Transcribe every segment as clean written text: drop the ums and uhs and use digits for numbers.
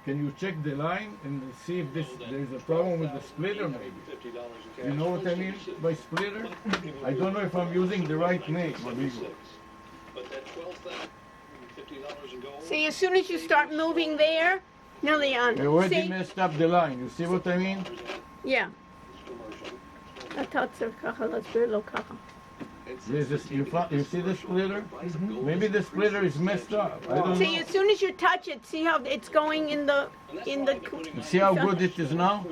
can you check the line and see if there's a problem with the splitter maybe? You know what I mean by splitter? I don't know if I'm using the right name, amigo. See, as soon as you start moving there, now they on. You already See? messed up the line. You see what I mean? Yeah. תעצר ככה, להסביר לו ככה. You see the splitter? Maybe the splitter is messed up. I don't See, know. as soon as you touch it, see how it's going in the. See how good it is now?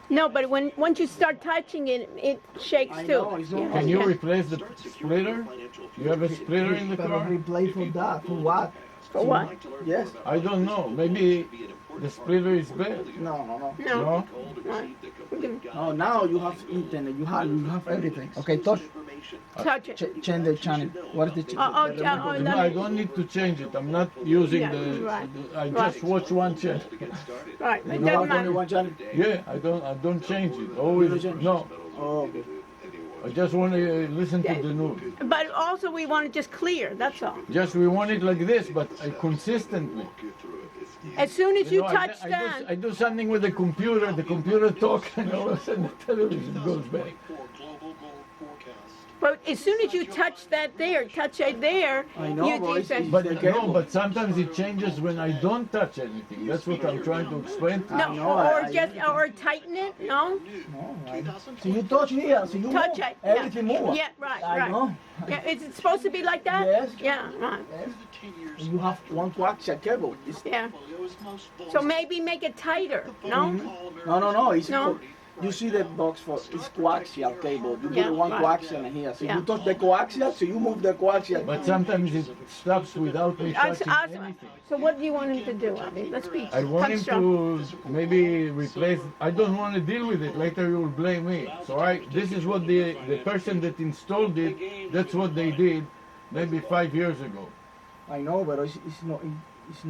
No, but once you start touching it, it shakes I too. know, it's not- Can you replace the splitter? You have a splitter in the But car? replay for that, for what? For what? Yes. I don't know. Maybe the splitter is bad. No. No. Oh, now you have internet. You have everything. Okay, touch. Touch it. Change the channel. What is the channel? No, I don't need to change it. I'm not using Yeah, right. I just watch one channel. Right, it You doesn't have only matter. one channel. Yeah, I don't change it. Always no. Oh, okay. I just want to listen to the news. But also we want it just clear, that's all. Just we want it like this, but consistently. As soon as you know, touch I that, do something with the computer talks, and all of a sudden the television goes back. but as soon as you touch that there, touch it there, I know, you boys, think But The no, cable. but sometimes it changes when I don't touch anything. That's what I'm trying to explain to you. no, I know, or tighten it, no? No, so you touch here, so you Touch move. it, yeah. Everything moves. Yeah, right, I right. know. Yeah, is it supposed to be like that? Yes. Yeah, right. Yes. You have one coaxial cable. Yeah. So maybe make it tighter, no? No. It's No? you see the box for it's coaxial cable. You Yeah, put one right. coaxial in here. So Yeah. you touch the coaxial, so you move the coaxial. But sometimes it stops without me touching anything. So what do you want him to do? I mean, let's be I want him constructive. to maybe replace. I don't want to deal with it. Later you will blame me. So this is what the person that installed it. That's what they did, maybe 5 years ago. I know, but it's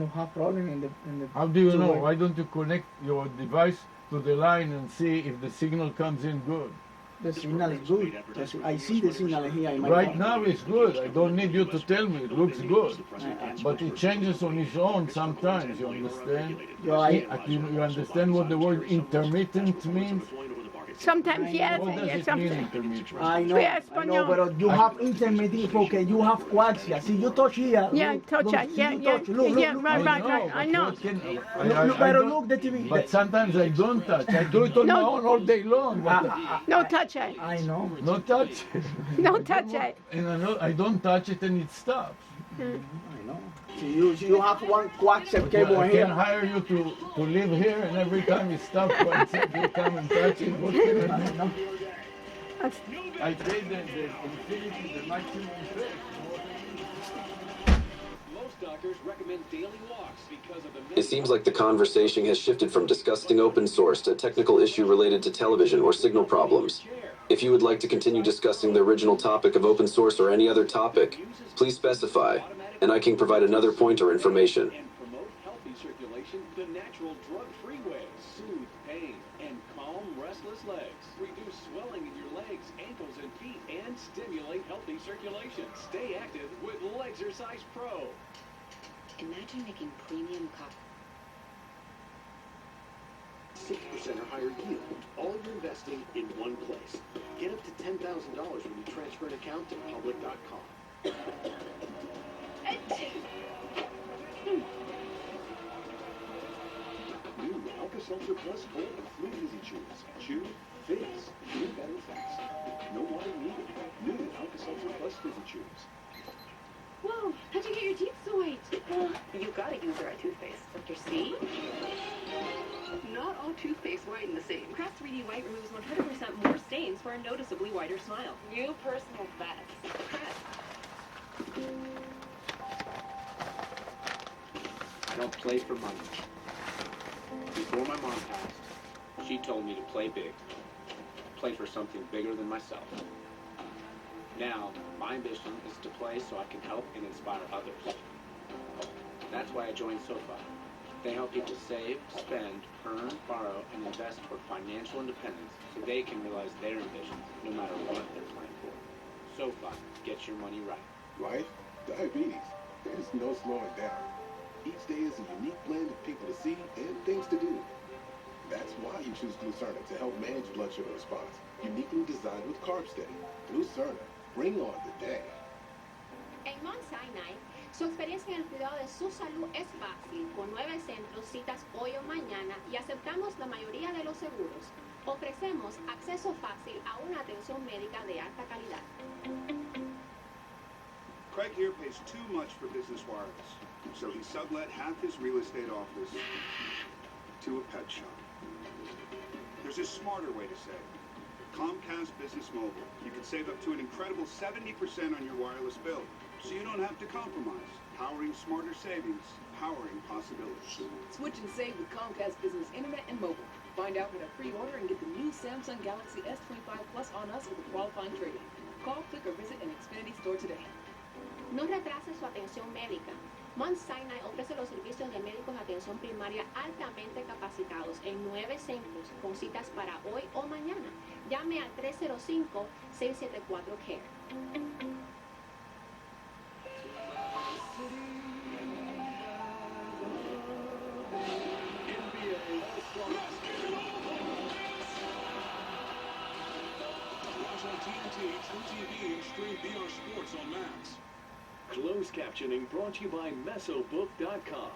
no have problem in the. How do you know? two-way. Why don't you connect your device to the line and see if the signal comes in good? The signal is good. I see the signal here in my Right phone. now it's good. I don't need you to tell me. It looks good. But it changes on its own sometimes, you understand? You understand what the word intermittent means? Sometimes yes, What does yes, it mean, sometimes. intermittent? I know, Yeah, I know, español. but you have intermittent porque you have coaxial. See, you touch here. Yeah, look, touch look, it. see, Yeah, you yeah, touch. Look, yeah, look, right, look. right, right. I but know. what can- Look, I better don't- look the TV. But sometimes I don't touch. I do it on my No. own all day long. No touch it. I know. No touch. No touch it. And I don't touch it and it stops. I know. See, you have one coaxial cable I here. can hire you to live here, and every time it stops, you come and touch it. What can I do? I know. I paid the infinity, the maximum effect. Most doctors recommend daily walks because of the It seems like the conversation has shifted from discussing open source to a technical issue related to television or signal problems. If you would like to continue discussing the original topic of open source or any other topic, please specify, and I can provide another point or information. and promote healthy circulation to natural drug-free ways. Soothe pain and calm restless legs. Reduce swelling in your legs, ankles, and feet, and stimulate healthy circulation. Stay active with Legsercise Pro. Imagine making premium coffee. 6% or higher yield. All your investing in one place. Get up to $10,000 when you transfer an account to public.com. New Alka-Seltzer Plus Full and Flu Easy Chews. Chew, fizz, feel better fast. No water needed. New Alka-Seltzer Plus Fizzy Chews. Whoa, how'd you get your teeth so white? You gotta use the right toothpaste. Dr. C? Not all toothpaste whiten the same. Crest 3D White removes 100% more stains for a noticeably whiter smile. New personal best. Crest. I don't play for money. Before my mom passed, she told me to play big. Play for something bigger than myself. Now, my ambition is to play so I can help and inspire others. That's why I joined SoFi. They help people save, spend, earn, borrow, and invest for financial independence so they can realize their ambitions no matter what they're playing for. SoFi, get your money right. Life, diabetes, there's no slowing down. Each day is a unique blend of people to see and choose Glucerna to help manage blood sugar response. Uniquely designed with Carb Steady. Glucerna, bring on the day. En Mount Sinai, su experiencia en el cuidado de su salud es fácil, con 9 centros, citas hoy o mañana y aceptamos la mayoría de los seguros. Ofrecemos acceso fácil a una atención médica de alta calidad. Craig here pays too much for business wireless, so he sublet half his real estate office to a pet shop. There's a smarter way to save. Comcast Business Mobile. You can save up to an incredible 70% on your wireless bill, so you don't have to compromise. Powering smarter savings, powering possibilities. Switch and save with Comcast Business Internet and Mobile. Find out with a pre-order and get the new Samsung Galaxy S25 Plus on us with a qualifying trade-in. Call, click, or visit an Xfinity store today. No retrase su atención médica. Mount Sinai ofrece los servicios de médicos de atención primaria altamente capacitados en 9 centros con citas para hoy o mañana. Llame al 305-674-CARE. Watch on TNT, True TV, and stream VR Sports on Max. Closed captioning brought to you by Mesobook.com.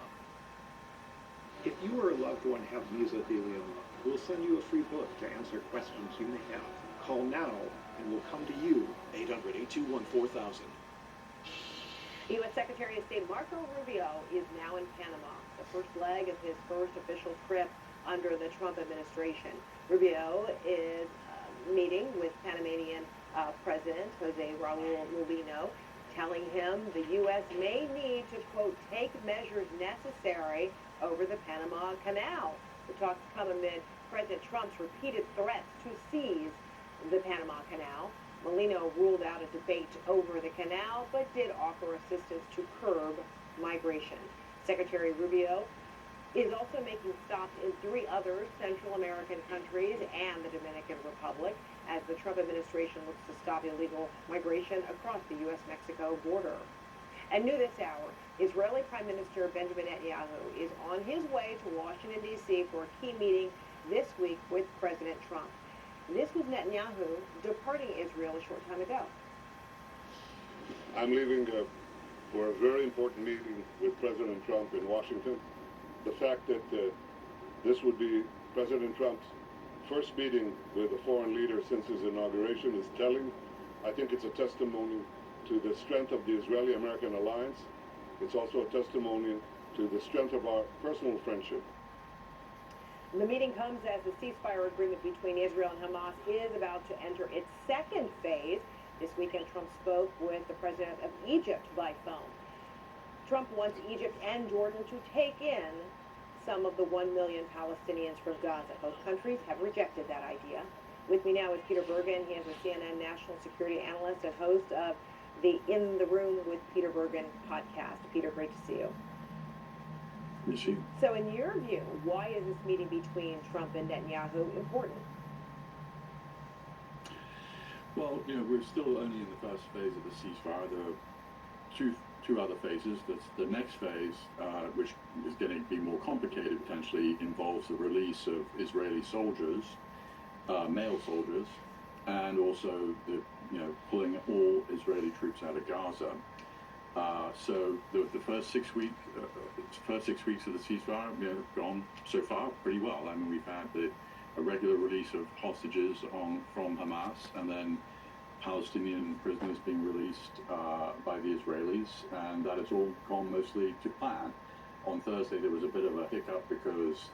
If you or a loved one have mesothelioma, we'll send you a free book to answer questions you may have. Call now and we'll come to you. 800-821-4000. U.S. Secretary of State Marco Rubio is now in Panama, the first leg of his first official trip under the Trump administration. Rubio is meeting with Panamanian President Jose Raul Mulino, telling him the U.S. may need to, quote, take measures necessary over the Panama Canal. The talks come amid President Trump's repeated threats to seize the Panama Canal. Molino ruled out a debate over the canal, but did offer assistance to curb migration. Secretary Rubio is also making stops in 3 other Central American countries and the Dominican Republic as the Trump administration looks to stop illegal migration across the U.S.-Mexico border. And new this hour, Israeli Prime Minister Benjamin Netanyahu is on his way to Washington, D.C. for a key meeting this week with President Trump. This was Netanyahu departing Israel a short time ago. I'm leaving for a very important meeting with President Trump in Washington. The fact that this would be President Trump's first meeting with a foreign leader since his inauguration is telling. I think it's a testimony to the strength of the Israeli-American alliance. It's also a testimony to the strength of our personal friendship. The meeting comes as the ceasefire agreement between Israel and Hamas is about to enter its second phase. This weekend, Trump spoke with the president of Egypt by phone. Trump wants Egypt and Jordan to take in some of the 1 million Palestinians from Gaza. Both countries have rejected that idea. With me now is Peter Bergen. He is a CNN national security analyst and host of the In the Room with Peter Bergen podcast. Peter, great to see you. You see. So in your view, why is this meeting between Trump and Netanyahu important? Well, we're still only in the first phase of the ceasefire. There are two other phases. The next phase, which is going to be more complicated potentially, involves the release of Israeli soldiers, male soldiers, and also the pulling all Israeli troops out of Gaza. So the first 6 weeks of the ceasefire have gone so far pretty well. I mean, we've had a regular release of hostages from Hamas, and then Palestinian prisoners being released by the Israelis, and that has all gone mostly to plan. On Thursday there was a bit of a hiccup because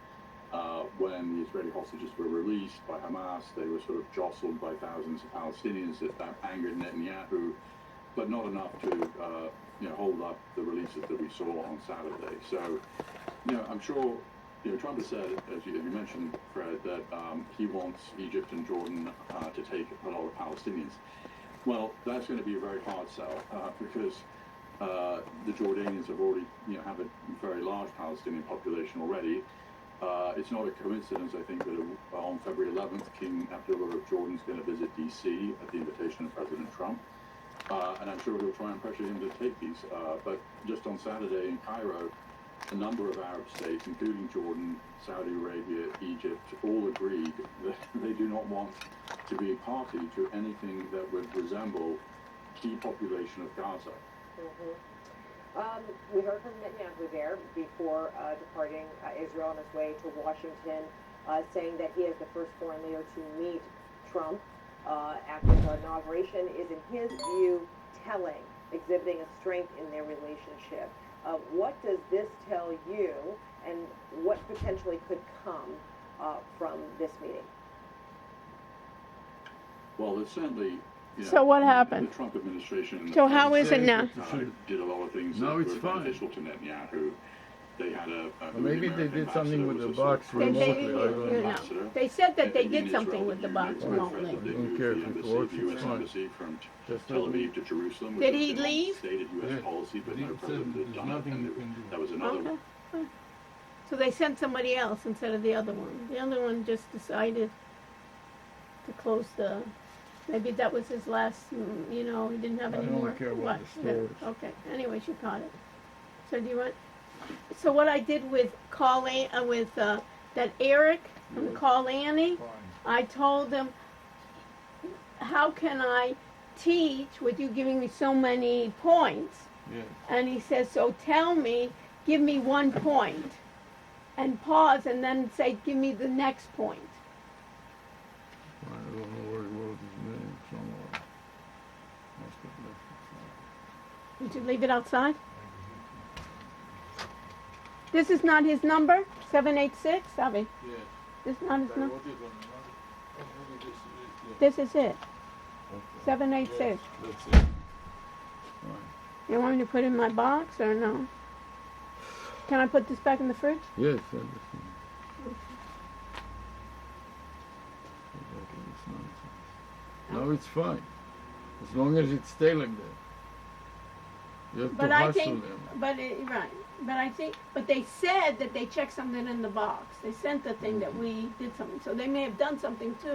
when the Israeli hostages were released by Hamas, they were sort of jostled by thousands of Palestinians. That angered Netanyahu, but not enough to hold up the releases that we saw on Saturday. So, I'm sure Trump has said, as you mentioned, Fred, that he wants Egypt and Jordan to take a lot of Palestinians. Well, that's going to be a very hard sell because the Jordanians have already have a very large Palestinian population already. It's not a coincidence, I think, that on February 11th, King Abdullah of Jordan is going to visit D.C. at the invitation of President Trump. And I'm sure he'll try and pressure him to take these. But just on Saturday in Cairo, a number of Arab states, including Jordan, Saudi Arabia, Egypt, all agreed that they do not want to be party to anything that would resemble depopulation of Gaza. We heard from Netanyahu there before departing Israel on his way to Washington, saying that he is the first foreign leader to meet Trump after the inauguration is, in his view, telling, exhibiting a strength in their relationship. What does this tell you, and what potentially could come from this meeting? Well, there's certainly. So what happened? The Trump administration. So how is it now? Did a lot of things that were beneficial to Netanyahu. They had maybe they did something with the box remotely. They said that they did something with the box remotely. I don't care if it works, it's fine. From Just Tel Aviv to Jerusalem. Did he leave? Stated U.S. policy, but no president had done it. And that was another one. So they sent somebody else instead of the other one. The other one just decided to close the. Maybe that was his last. He didn't have any more. I don't care about the stores. Okay. Anyway, she caught it. So do you want? So what I did with that Eric from Call Annie, I told him, how can I teach with you giving me so many points? Yes. And he says, so tell me, give me 1 point, and pause, and then say, give me the next point. I don't know where he wrote his name somewhere. Must have left it. Did you leave it outside? This is not his number? 786, Avi? Yes. This is not his I number? wrote it on the This is it. Okay. 786. Yes, that's it. Right. You want me to put it in my box or no? Can I put this back in the fridge? Yes, I understand. No, it's fine. As long as it stays like that. You have to hustle them. But they said that they checked something in the box. They sent the thing that we did something. So they may have done something too.